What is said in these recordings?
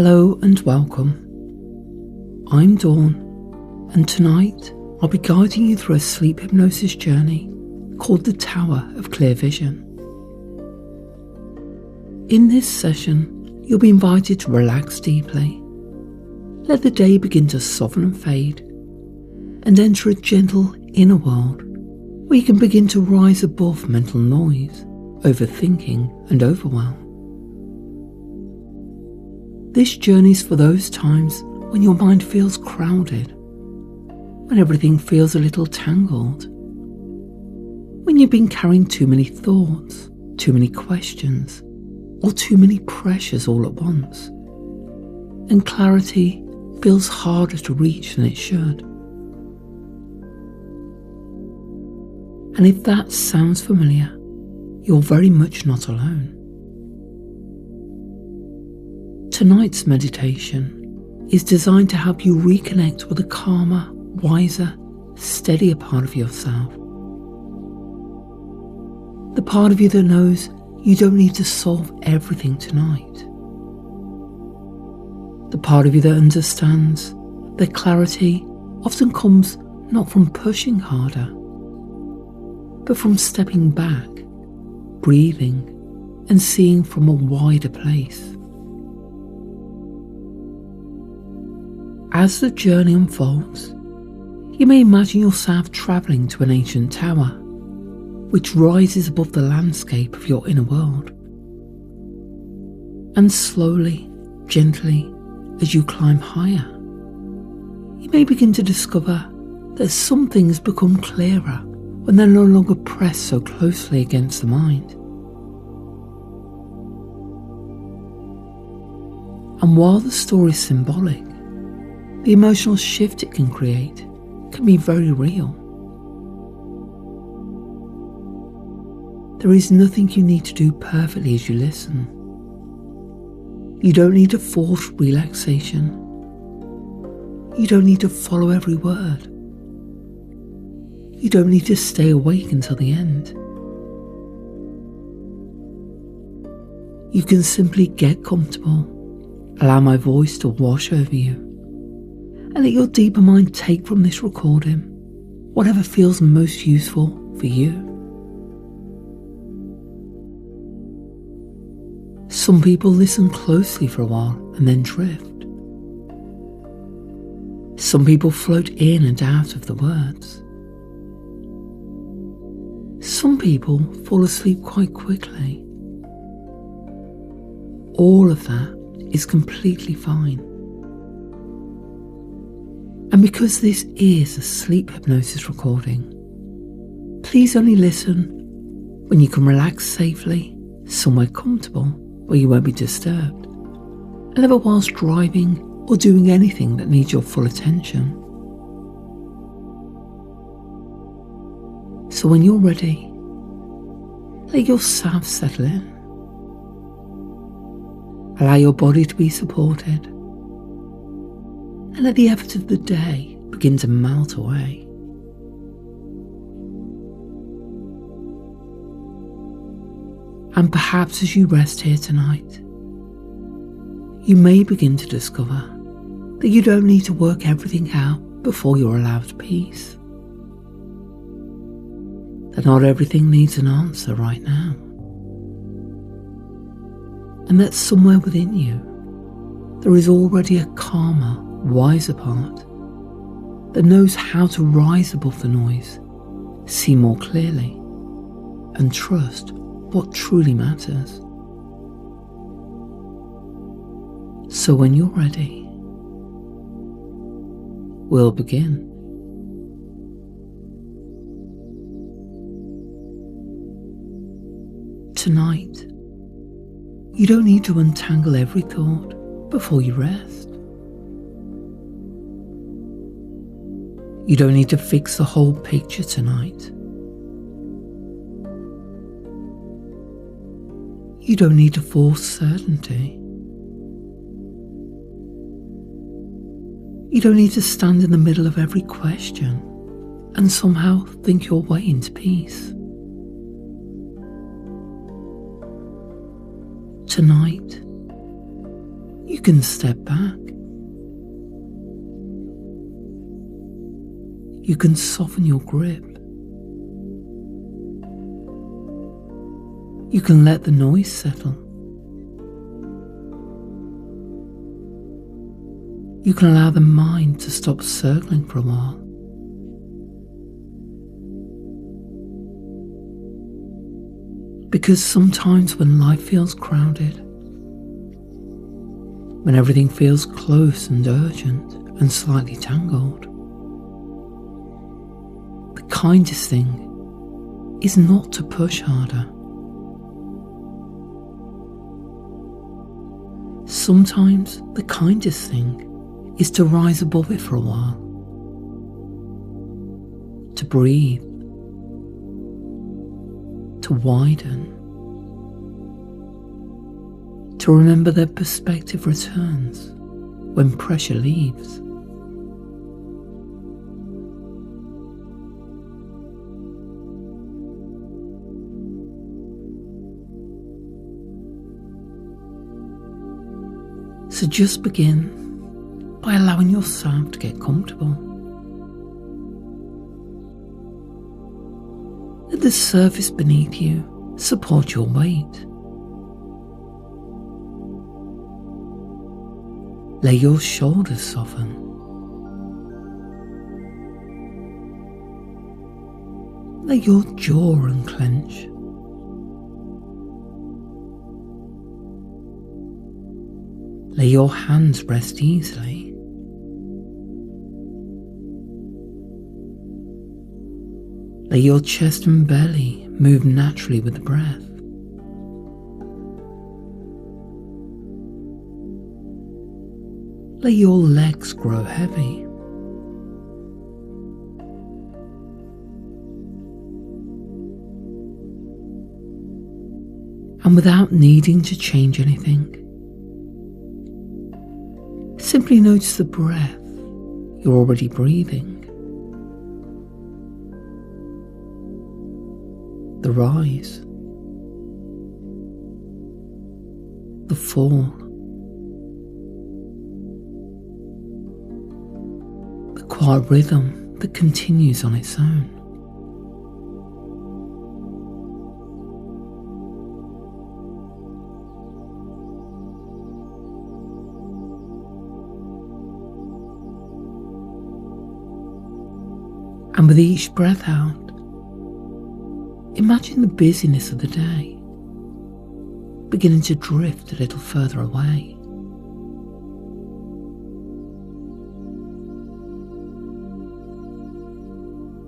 Hello and welcome. I'm Dawn, and tonight I'll be guiding you through a sleep hypnosis journey called the Tower of Clear Vision. In this session, you'll be invited to relax deeply, let the day begin to soften and fade, and enter a gentle inner world where you can begin to rise above mental noise, overthinking and overwhelm. This journey is for those times when your mind feels crowded, when everything feels a little tangled, when you've been carrying too many thoughts, too many questions, or too many pressures all at once, and clarity feels harder to reach than it should. And if that sounds familiar, you're very much not alone. Tonight's meditation is designed to help you reconnect with a calmer, wiser, steadier part of yourself. The part of you that knows you don't need to solve everything tonight. The part of you that understands that clarity often comes not from pushing harder, but from stepping back, breathing, and seeing from a wider place. As the journey unfolds, you may imagine yourself travelling to an ancient tower, which rises above the landscape of your inner world. And slowly, gently, as you climb higher, you may begin to discover that some things become clearer when they're no longer pressed so closely against the mind. And while the story is symbolic, the emotional shift it can create can be very real. There is nothing you need to do perfectly as you listen. You don't need to force relaxation. You don't need to follow every word. You don't need to stay awake until the end. You can simply get comfortable, allow my voice to wash over you, and let your deeper mind take from this recording whatever feels most useful for you. Some people listen closely for a while and then drift. Some people float in and out of the words. Some people fall asleep quite quickly. All of that is completely fine. And because this is a sleep hypnosis recording, please only listen when you can relax safely, somewhere comfortable where you won't be disturbed, and never whilst driving or doing anything that needs your full attention. So when you're ready, let yourself settle in. Allow your body to be supported, and let the effort of the day begin to melt away. And perhaps as you rest here tonight, you may begin to discover that you don't need to work everything out before you're allowed peace. That not everything needs an answer right now. And that somewhere within you, there is already a calmer, wiser part that knows how to rise above the noise, see more clearly, and trust what truly matters. So when you're ready, we'll begin. Tonight, you don't need to untangle every thought before you rest. You don't need to fix the whole picture tonight. You don't need to force certainty. You don't need to stand in the middle of every question and somehow think your way into peace. Tonight, You can step back. You can soften your grip. You can let the noise settle. You can allow the mind to stop circling for a while. Because sometimes when life feels crowded, when everything feels close and urgent and slightly tangled, the kindest thing is not to push harder. Sometimes the kindest thing is to rise above it for a while, to breathe, to widen, to remember that perspective returns when pressure leaves. So just begin by allowing yourself to get comfortable. Let the surface beneath you support your weight. Let your shoulders soften. Let your jaw unclench. Let your hands rest easily. Let your chest and belly move naturally with the breath. Let your legs grow heavy. And without needing to change anything, simply notice the breath you're already breathing. The rise, the fall, the quiet rhythm that continues on its own. And with each breath out, imagine the busyness of the day beginning to drift a little further away.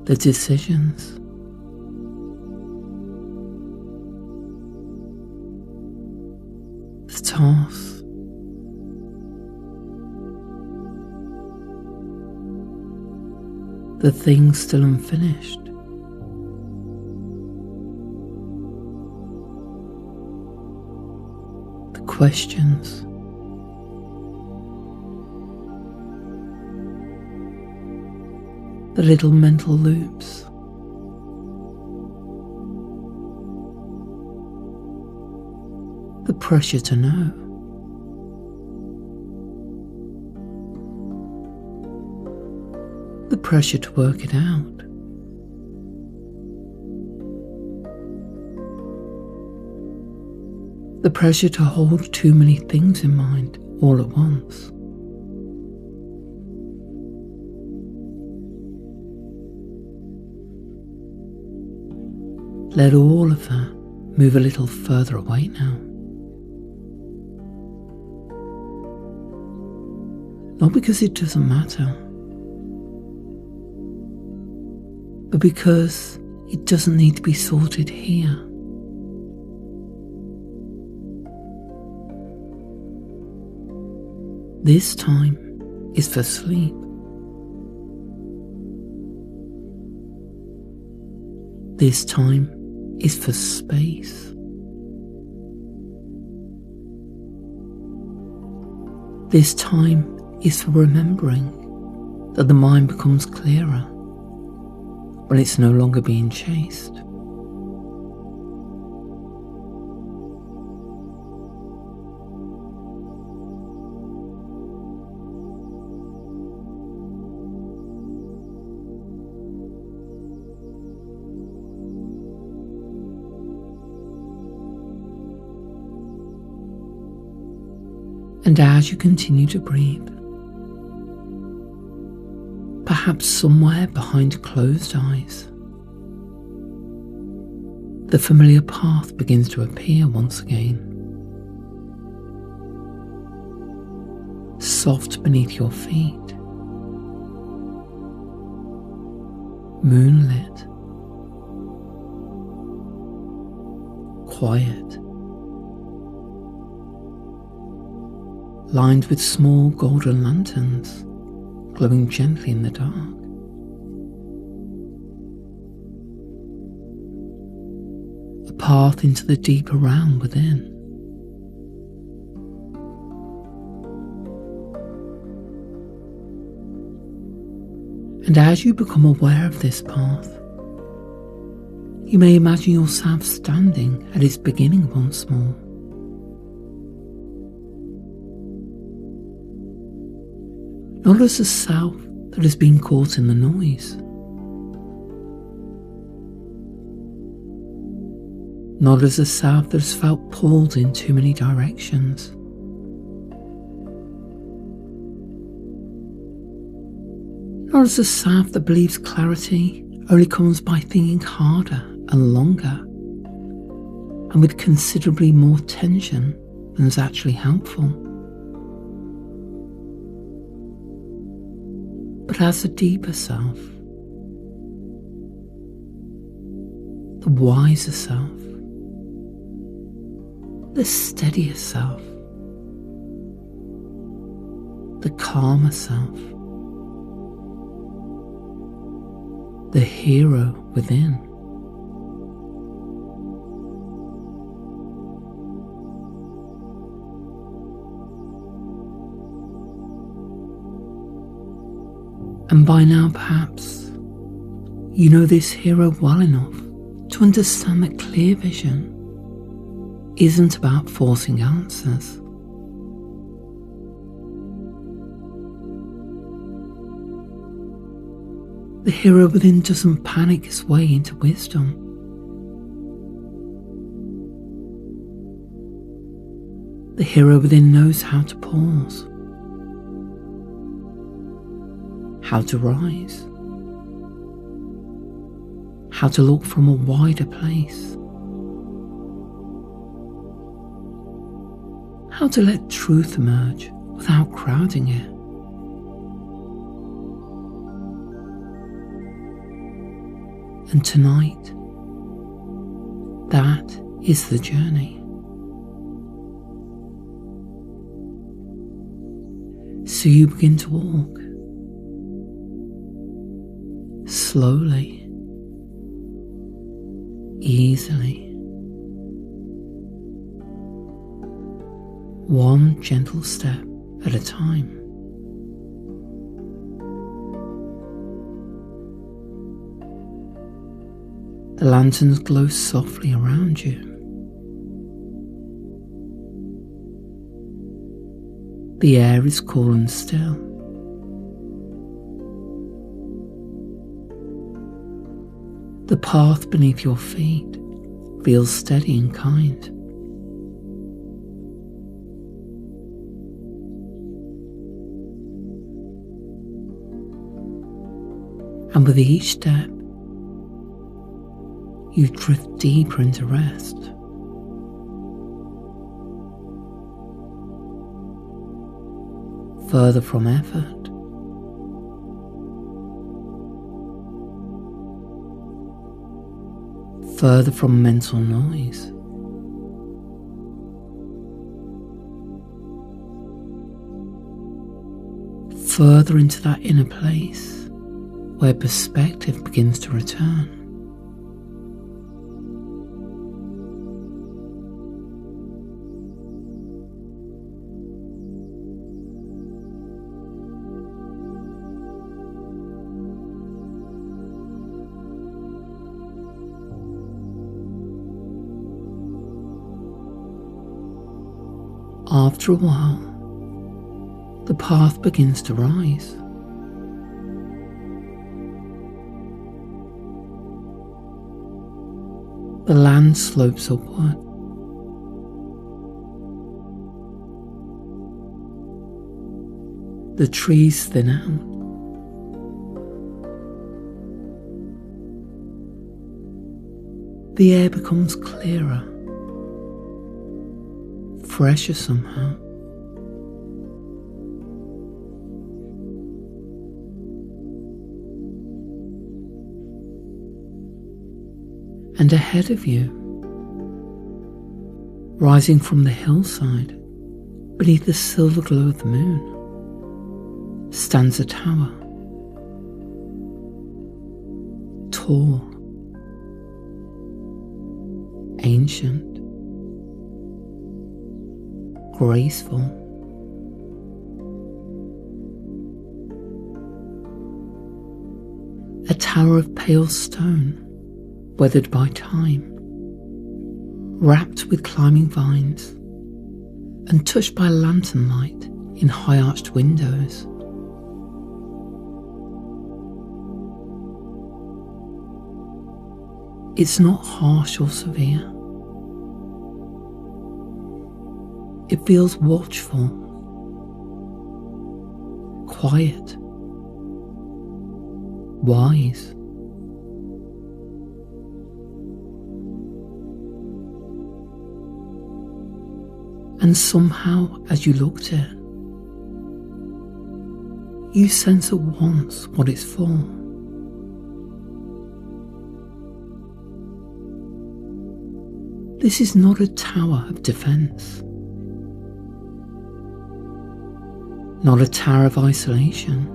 The decisions, the tasks, the things still unfinished, the questions, the little mental loops, the pressure to know, the pressure to work it out, the pressure to hold too many things in mind all at once. Let all of that move a little further away now. Not because it doesn't matter, but because it doesn't need to be sorted here. This time is for sleep. This time is for space. This time is for remembering that the mind becomes clearer when it's no longer being chased. And as you continue to breathe, perhaps somewhere behind closed eyes, the familiar path begins to appear once again. Soft beneath your feet, moonlit, quiet, lined with small golden lanterns glowing gently in the dark. A path into the deeper realm within. And as you become aware of this path, you may imagine yourself standing at its beginning once more. Not as a self that has been caught in the noise. Not as a self that has felt pulled in too many directions. Not as a self that believes clarity only comes by thinking harder and longer, and with considerably more tension than is actually helpful. But as a deeper self, the wiser self, the steadier self, the calmer self, the hero within. And by now perhaps you know this hero well enough to understand that clear vision isn't about forcing answers. The hero within doesn't panic his way into wisdom. The hero within knows how to pause, how to rise, how to look from a wider place, how to let truth emerge without crowding it. And tonight, that is the journey. So you begin to walk slowly, easily, one gentle step at a time. The lanterns glow softly around you. The air is cool and still. The path beneath your feet feels steady and kind. And with each step, you drift deeper into rest. Further from effort. Further from mental noise. Further into that inner place where perspective begins to return. After a while, the path begins to rise. The land slopes upward. The trees thin out. The air becomes clearer, fresher somehow. And ahead of you, rising from the hillside, beneath the silver glow of the moon, stands a tower. Tall, ancient, graceful. A tower of pale stone, weathered by time, wrapped with climbing vines, and touched by lantern light in high-arched windows. It's not harsh or severe. It feels watchful, quiet, wise. And somehow, as you look at it, you sense at once what it's for. This is not a tower of defense, not a tower of isolation,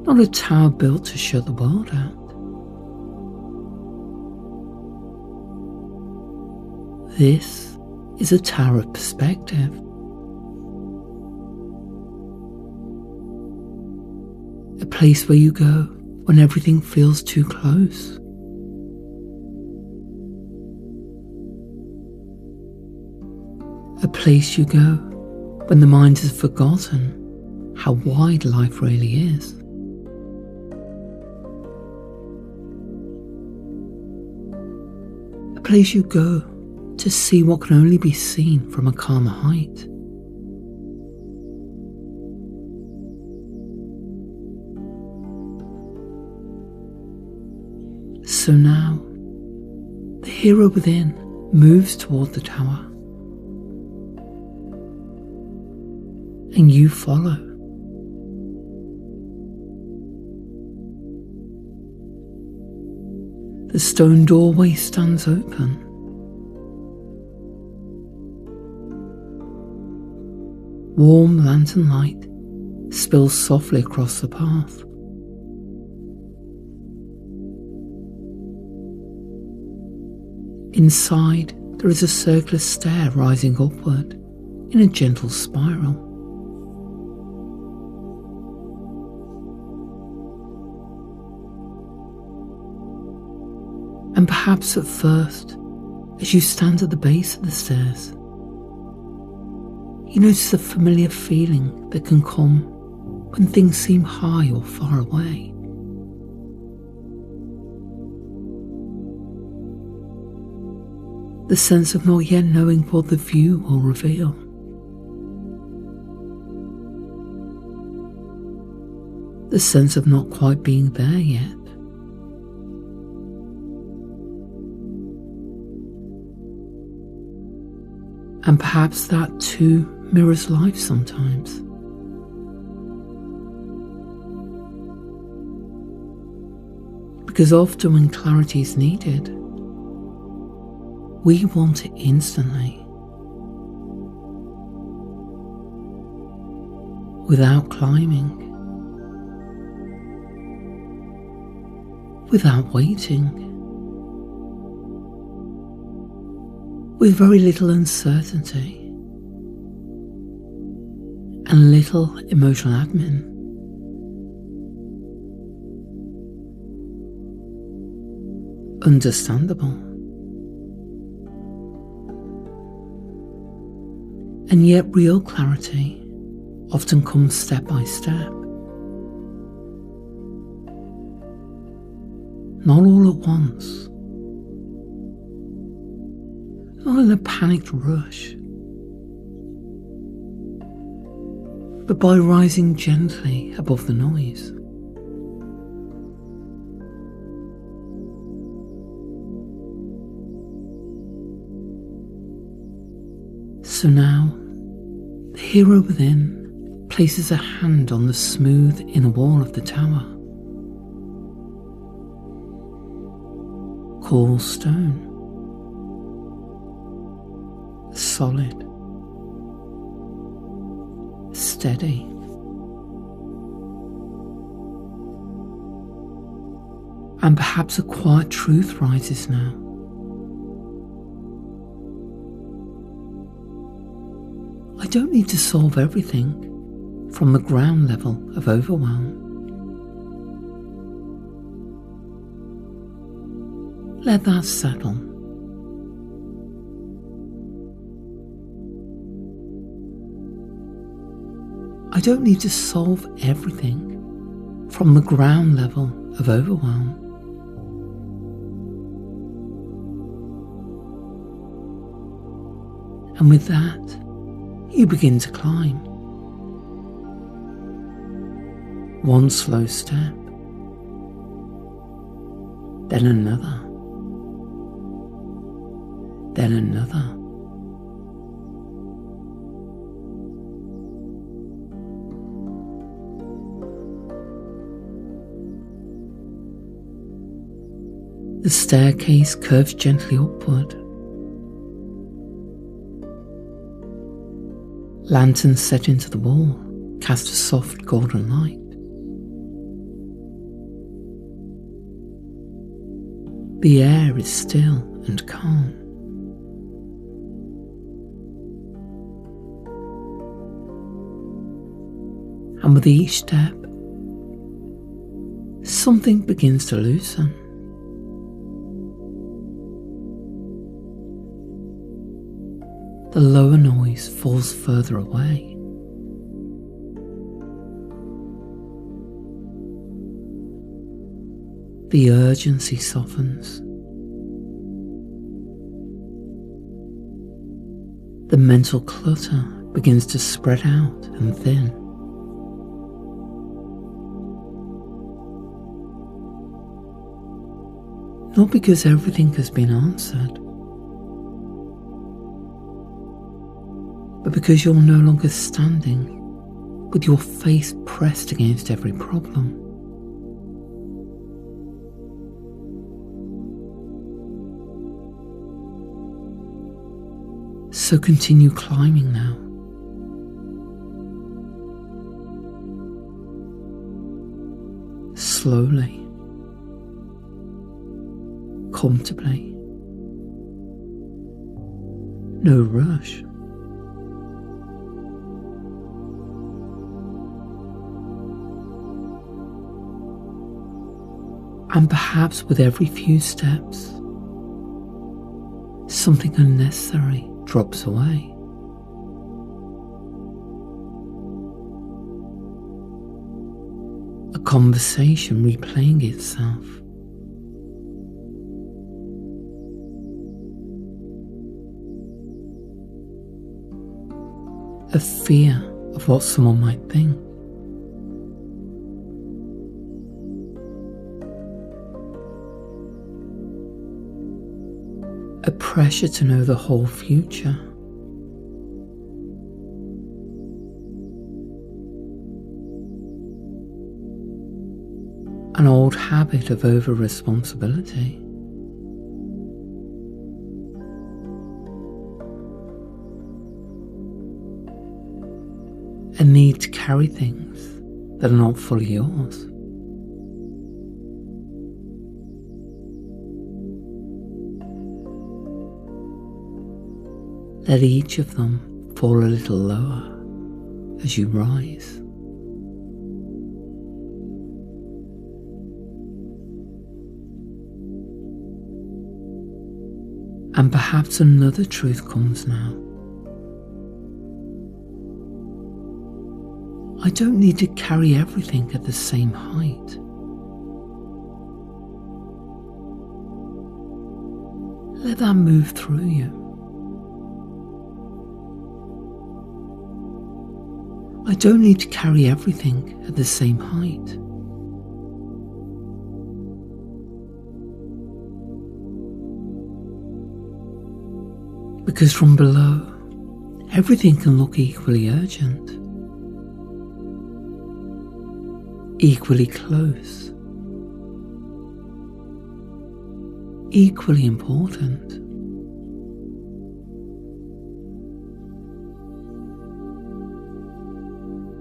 not a tower built to shut the world out. This is a tower of perspective. A place where you go when everything feels too close. A place you go when the mind has forgotten how wide life really is. A place you go to see what can only be seen from a calmer height. So now, the hero within moves toward the tower, and you follow. The stone doorway stands open. Warm lantern light spills softly across the path. Inside, there is a circular stair rising upward in a gentle spiral. And perhaps at first, as you stand at the base of the stairs, you notice a familiar feeling that can come when things seem high or far away. The sense of not yet knowing what the view will reveal. The sense of not quite being there yet. And perhaps that too mirrors life sometimes. Because often when clarity is needed, we want it instantly, without climbing, without waiting, with very little uncertainty and little emotional admin. Understandable. And yet real clarity often comes step by step. Not all at once. Not in a panicked rush. but by rising gently above the noise. So now, the hero within places a hand on the smooth inner wall of the tower. Cool stone. Solid. Steady. And perhaps a quiet truth rises now. I don't need to solve everything from the ground level of overwhelm. Let that settle. I don't need to solve everything from the ground level of overwhelm. And with that, you begin to climb. One slow step, then another, then another. The staircase curves gently upward. Lanterns set into the wall cast a soft golden light. The air is still and calm. And with each step, something begins to loosen. The lower noise falls further away. The urgency softens. The mental clutter begins to spread out and thin. Not because everything has been answered, but because you're no longer standing with your face pressed against every problem. So continue climbing now. Slowly, comfortably, no rush. And perhaps with every few steps, something unnecessary drops away. A conversation replaying itself. A fear of what someone might think. A pressure to know the whole future. An old habit of over-responsibility. A need to carry things that are not fully yours. Let each of them fall a little lower as you rise. And perhaps another truth comes now. I don't need to carry everything at the same height. Let that move through you. I don't need to carry everything at the same height. Because from below, everything can look equally urgent, equally close, equally important.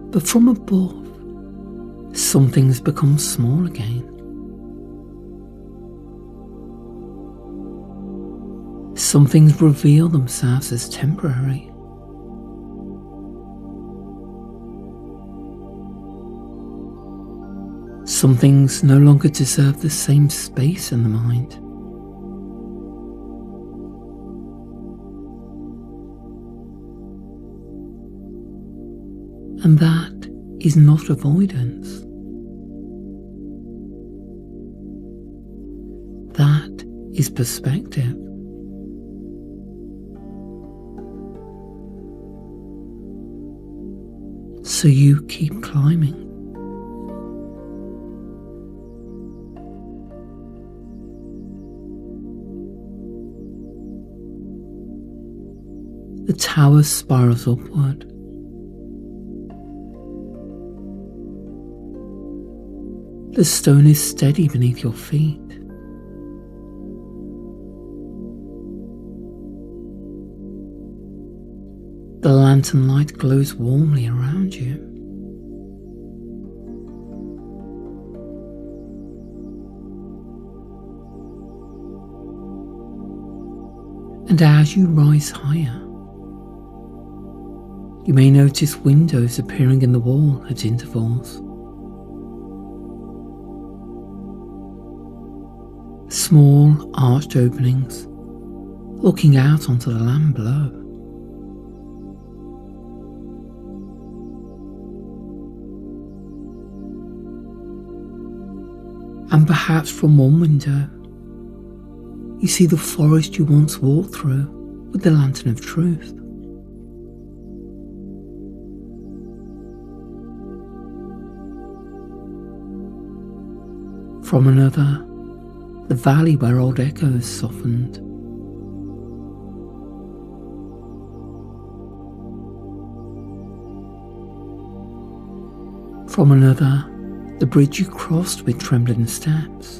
But from above, some things become small again. Some things reveal themselves as temporary. Some things no longer deserve the same space in the mind. And that is not avoidance. That is perspective. So you keep climbing. The tower spirals upward. The stone is steady beneath your feet. The lantern light glows warmly around you. And as you rise higher, you may notice windows appearing in the wall at intervals. Small arched openings looking out onto the land below. And perhaps from one window, you see the forest you once walked through with the lantern of truth. From another, the valley where old echoes softened. From another, the bridge you crossed with trembling steps.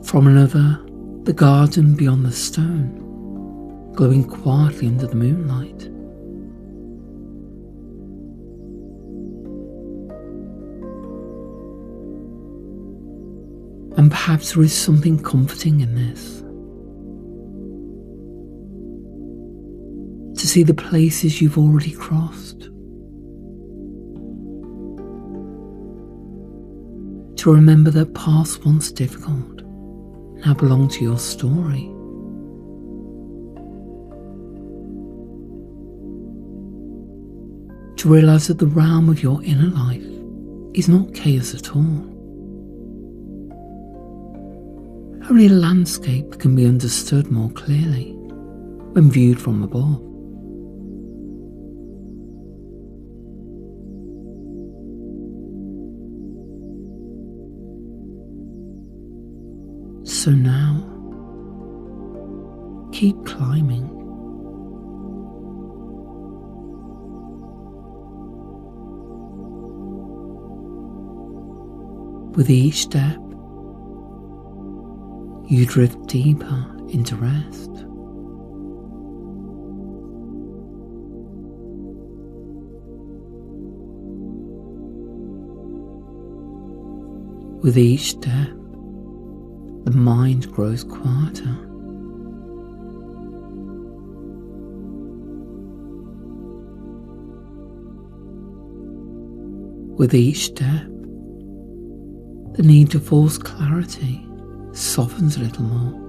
From another, the garden beyond the stone, glowing quietly under the moonlight. And perhaps there is something comforting in this. To see the places you've already crossed. To remember that paths once difficult now belong to your story. To realise that the realm of your inner life is not chaos at all. Only a landscape can be understood more clearly when viewed from above. So now, keep climbing. With each step, you drift deeper into rest. With each step, the mind grows quieter. With each step, the need to force clarity softens a little more.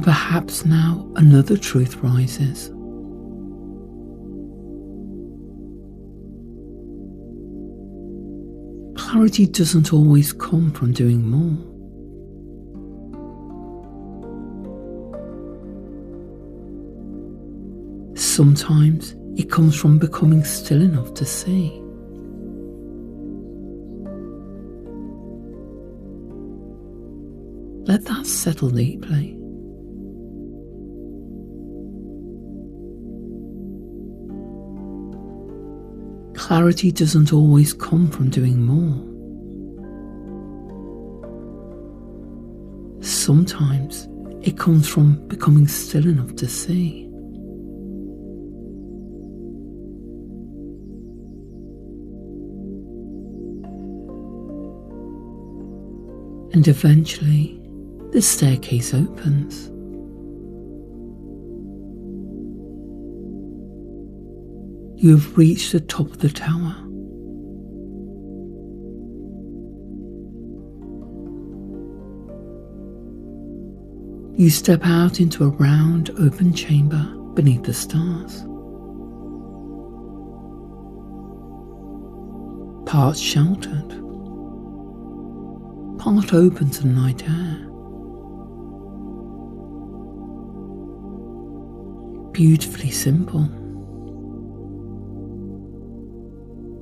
And perhaps now another truth rises. Clarity doesn't always come from doing more. Sometimes it comes from becoming still enough to see. Let that settle deeply. Clarity doesn't always come from doing more. Sometimes it comes from becoming still enough to see. And eventually, the staircase opens. You have reached the top of the tower. You step out into a round, open chamber beneath the stars. Part sheltered, part open to the night air. Beautifully simple.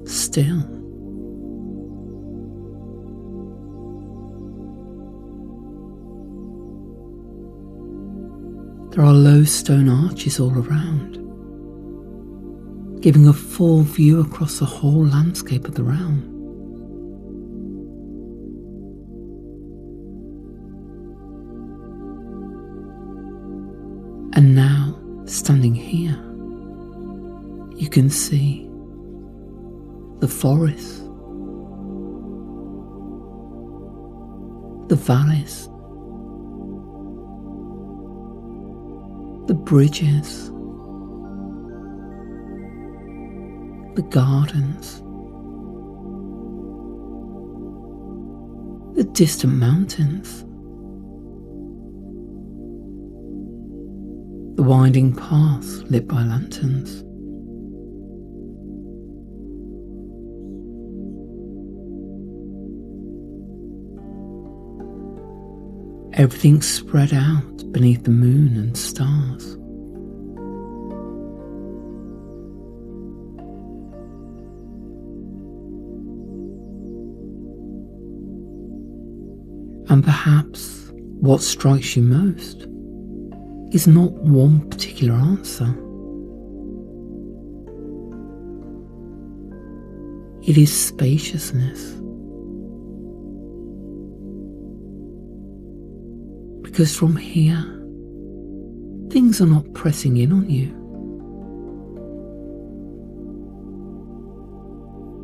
Still. There are low stone arches all around, giving a full view across the whole landscape of the realm. And now, standing here, you can see the forest, the valleys, the bridges, the gardens, the distant mountains, the winding paths lit by lanterns. Everything spread out beneath the moon and stars. And perhaps what strikes you most is not one particular answer. It is spaciousness. Because from here, things are not pressing in on you.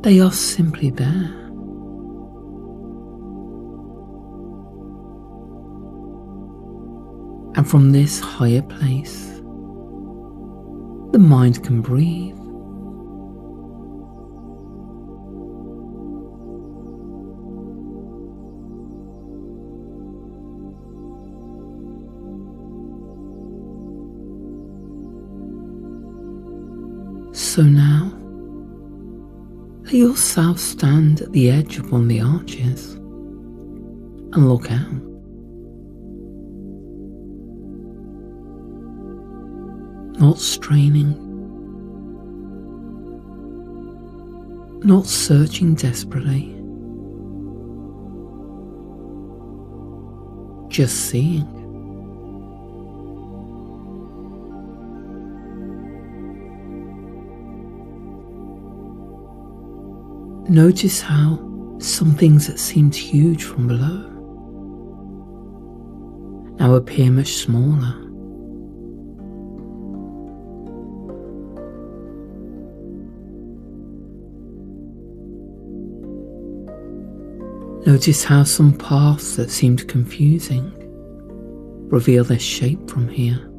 They are simply there. And from this higher place, the mind can breathe. So now, let yourself stand at the edge of one of the arches and look out. Not straining, not searching desperately, just seeing. Notice how some things that seemed huge from below now appear much smaller. Notice how some paths that seemed confusing reveal their shape from here.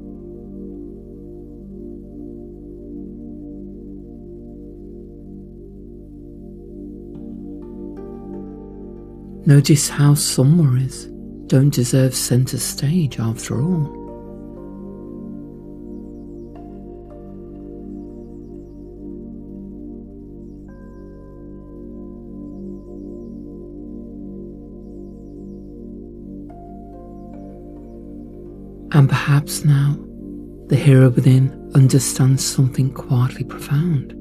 Notice how some worries don't deserve centre stage after all. And perhaps now, the hero within understands something quietly profound.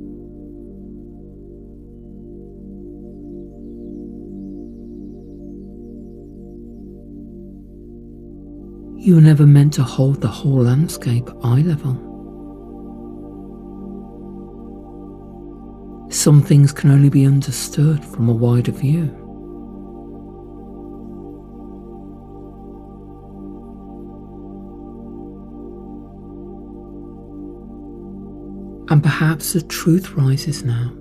You were never meant to hold the whole landscape eye level. Some things can only be understood from a wider view. And perhaps the truth rises now,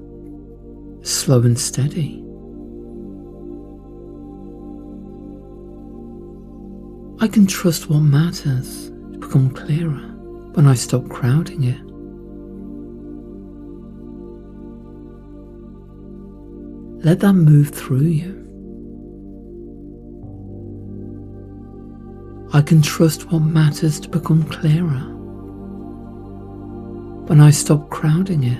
slow and steady. I can trust what matters to become clearer when I stop crowding it. Let that move through you. I can trust what matters to become clearer when I stop crowding it.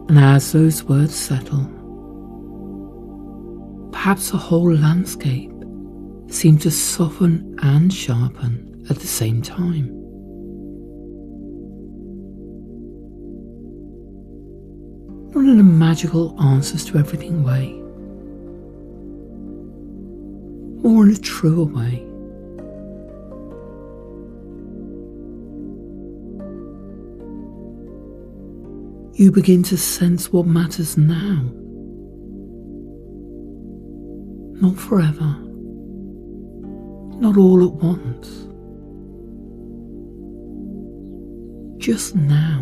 And as those words settle, perhaps the whole landscape seems to soften and sharpen at the same time. Not in a magical answers to everything way, or in a truer way. You begin to sense what matters now, not forever, not all at once, just now.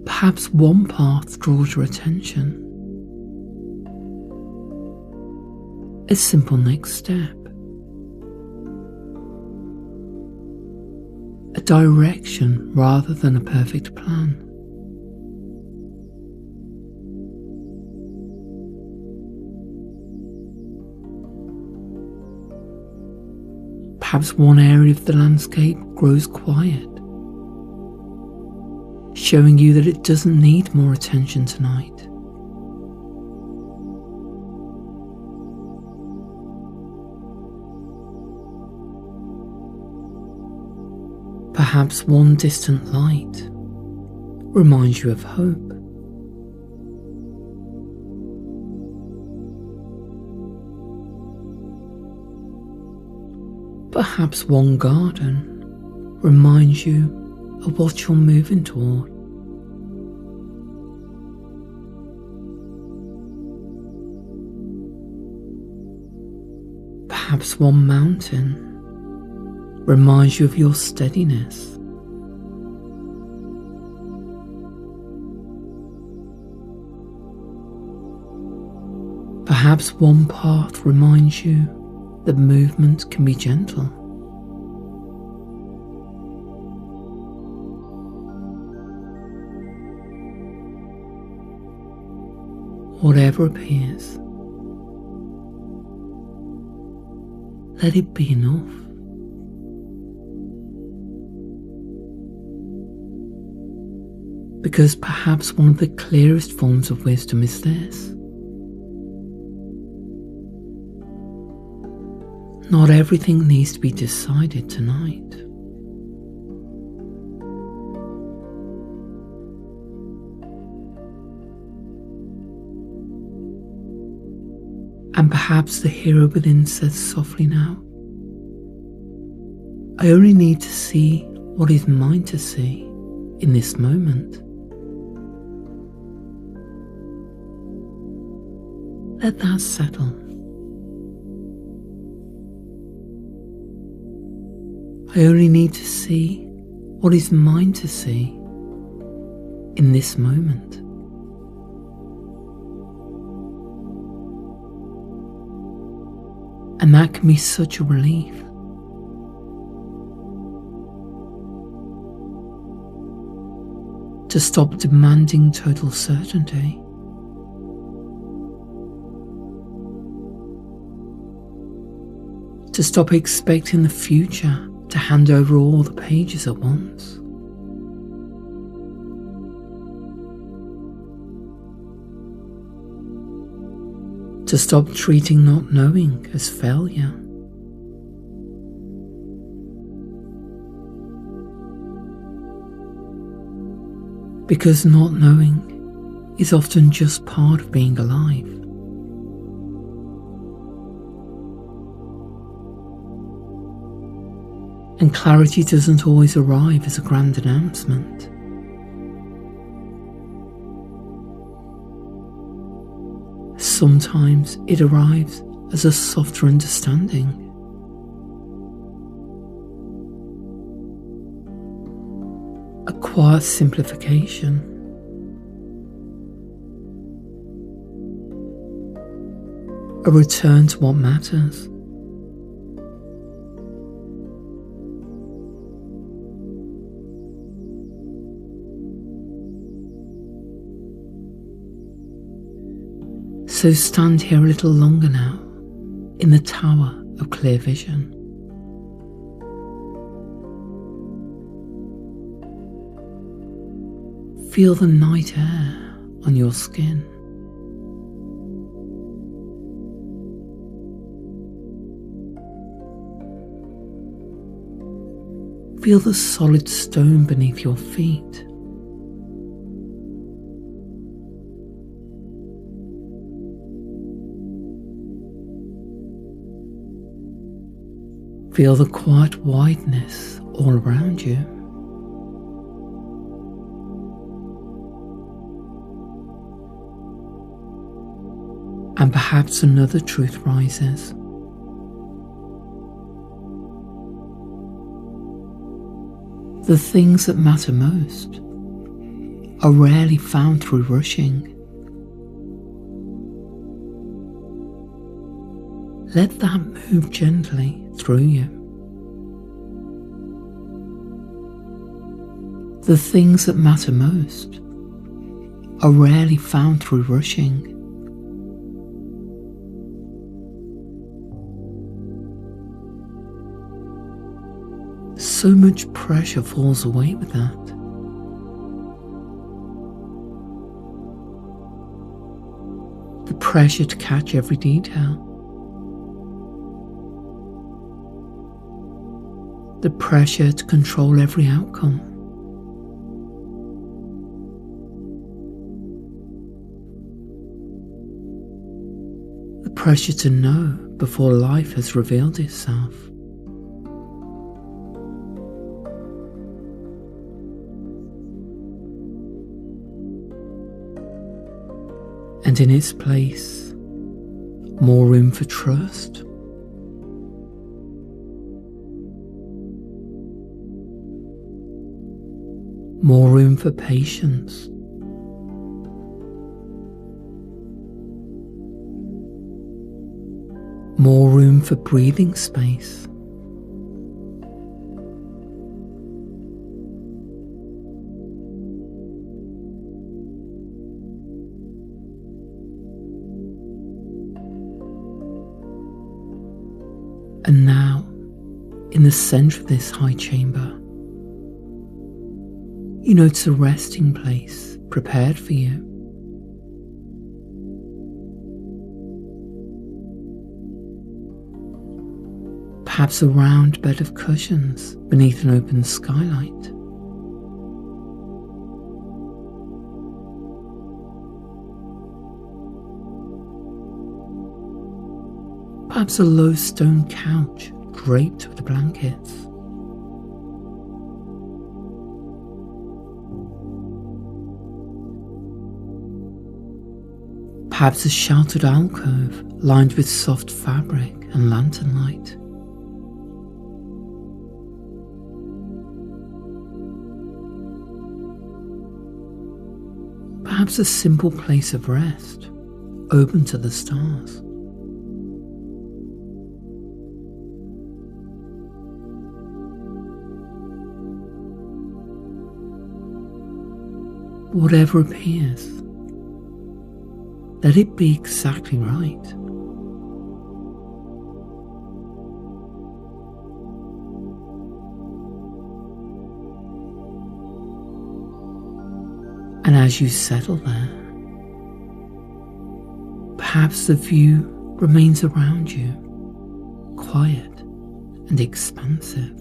Perhaps one path draws your attention. A simple next step. A direction rather than a perfect plan. Perhaps one area of the landscape grows quiet, showing you that it doesn't need more attention tonight. Perhaps one distant light reminds you of hope. Perhaps one garden reminds you of what you're moving toward. Perhaps one mountain reminds you of your steadiness. Perhaps one path reminds you that movement can be gentle. Whatever appears, let it be enough. Because perhaps one of the clearest forms of wisdom is this: not everything needs to be decided tonight. And perhaps the hero within says softly now, I only need to see what is mine to see in this moment. Let that settle. I only need to see what is mine to see in this moment. And that can be such a relief. To stop demanding total certainty. To stop expecting the future to hand over all the pages at once. To stop treating not knowing as failure. Because not knowing is often just part of being alive. And clarity doesn't always arrive as a grand announcement. Sometimes it arrives as a softer understanding. A quiet simplification. A return to what matters. So stand here a little longer now, in the tower of clear vision. Feel the night air on your skin. Feel the solid stone beneath your feet. Feel the quiet wideness all around you. And perhaps another truth rises. The things that matter most are rarely found through rushing. Let that move gently through you. The things that matter most are rarely found through rushing. So much pressure falls away with that. The pressure to catch every detail. The pressure to control every outcome. The pressure to know before life has revealed itself. And in its place, more room for trust. More room for patience. More room for breathing space. And now, in the centre of this high chamber, you notice a resting place prepared for you. Perhaps a round bed of cushions beneath an open skylight. Perhaps a low stone couch draped with blankets. Perhaps a sheltered alcove lined with soft fabric and lantern light. Perhaps a simple place of rest, open to the stars. Whatever appears, let it be exactly right. And as you settle there, perhaps the view remains around you, quiet and expansive.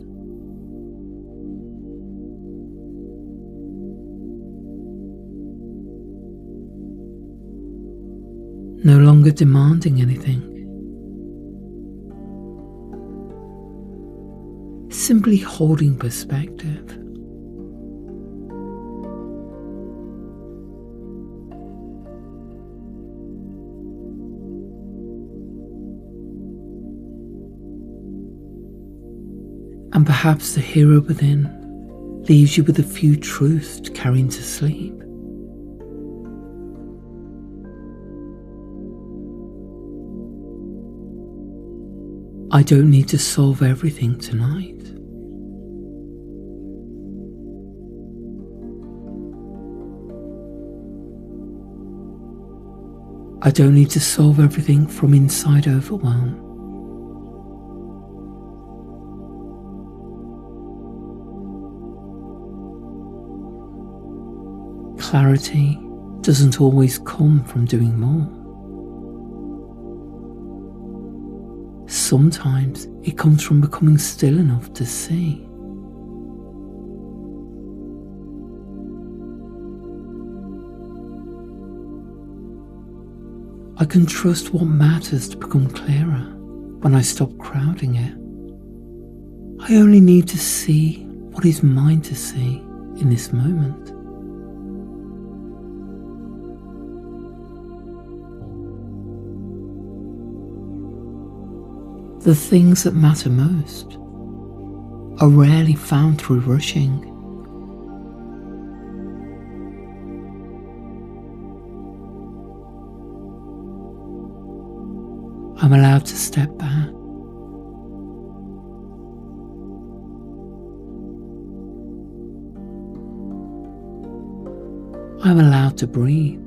No longer demanding anything, simply holding perspective. And perhaps the hero within leaves you with a few truths to carry into sleep. I don't need to solve everything tonight. I don't need to solve everything from inside overwhelm. Clarity doesn't always come from doing more. Sometimes it comes from becoming still enough to see. I can trust what matters to become clearer when I stop crowding it. I only need to see what is mine to see in this moment. The things that matter most are rarely found through rushing. I'm allowed to step back. I'm allowed to breathe.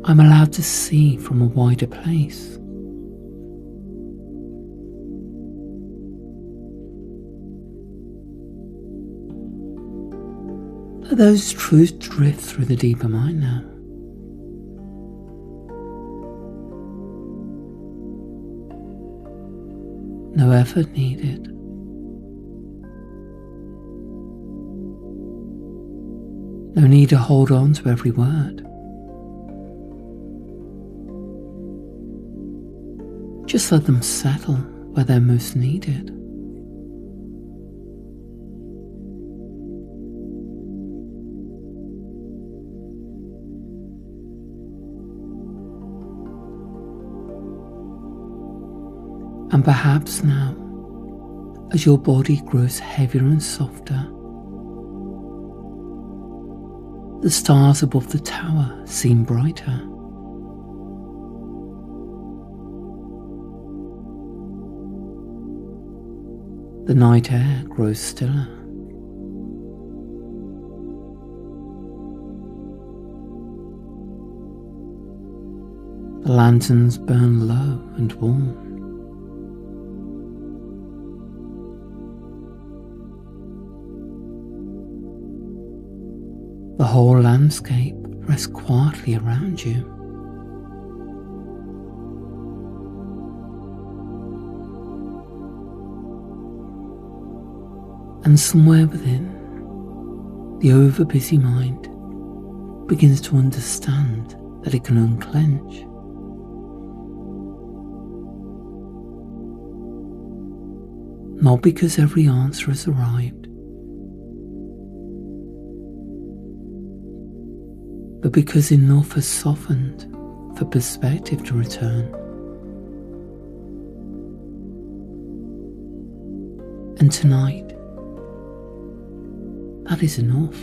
I'm allowed to see from a wider place. Let those truths drift through the deeper mind now. No effort needed. No need to hold on to every word. Just let them settle where they're most needed. And perhaps now, as your body grows heavier and softer, the stars above the tower seem brighter. The night air grows stiller. The lanterns burn low and warm. The whole landscape rests quietly around you. And somewhere within, the overbusy mind begins to understand that it can unclench. Not because every answer has arrived, but because enough has softened for perspective to return. And tonight, that is enough.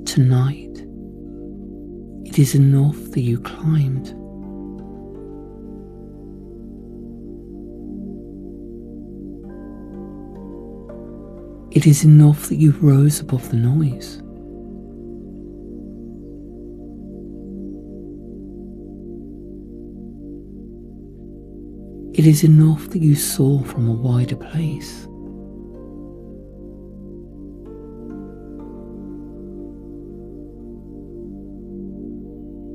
Tonight, it is enough that you climbed. It is enough that you rose above the noise. It is enough that you saw from a wider place.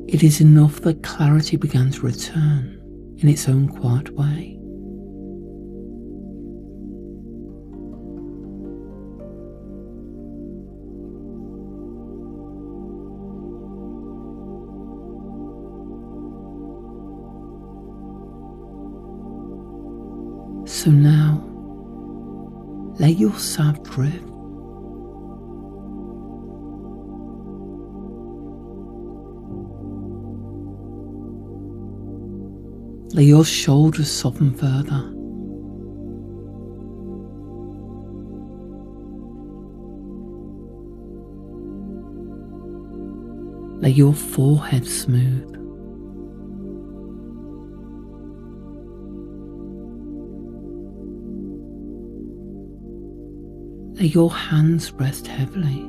It is enough that clarity began to return in its own quiet way. So now, let yourself drift. Let your shoulders soften further. Let your forehead smooth. Let your hands rest heavily.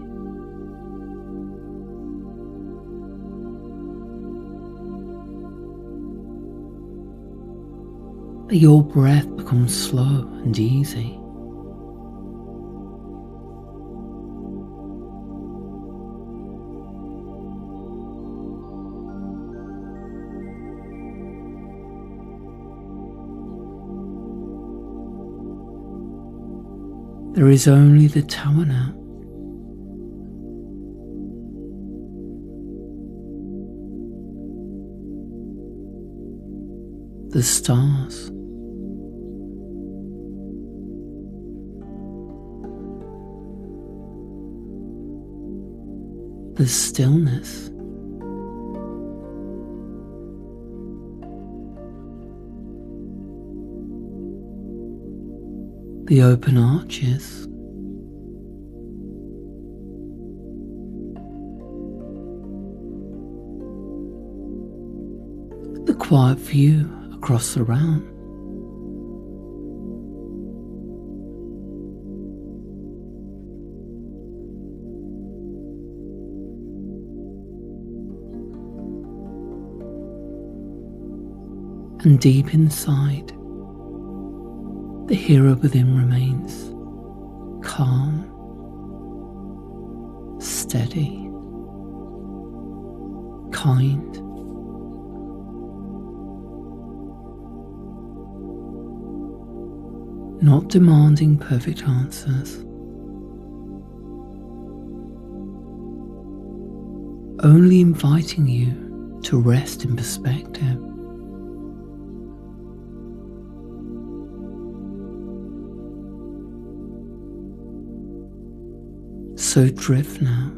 Let your breath become slow and easy. There is only the tower now. The stars. The stillness. The open arches. The quiet view across the realm. And deep inside, the hero within remains calm, steady, kind. Not demanding perfect answers, only inviting you to rest in perspective. So drift now.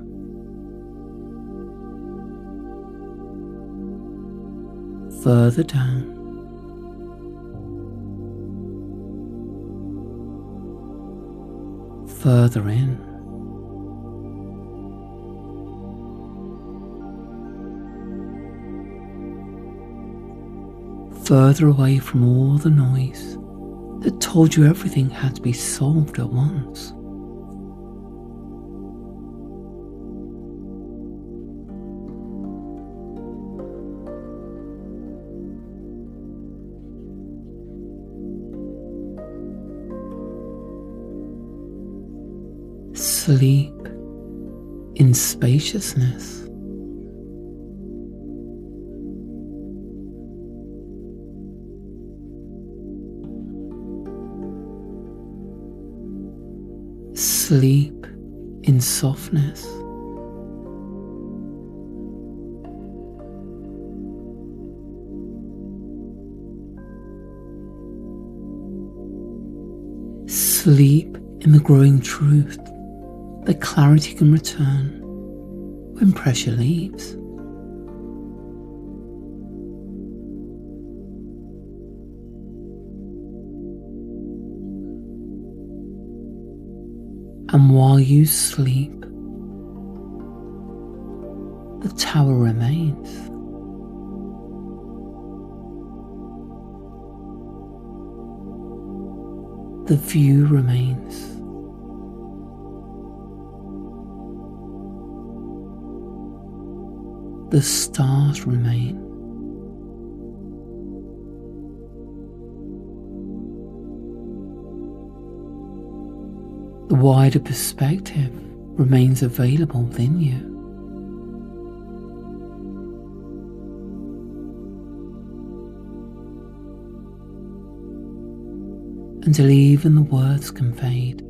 Further down. Further in. Further away from all the noise that told you everything had to be solved at once. Sleep in spaciousness. Sleep in softness. Sleep in the growing truth that clarity can return when pressure leaves. And while you sleep, the tower remains. The view remains. The stars remain. the wider perspective remains available within you. Until even the words can fade.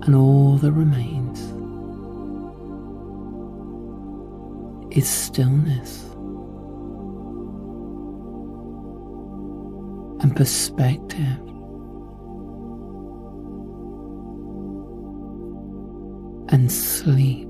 And all that remains is stillness and perspective. And sleep.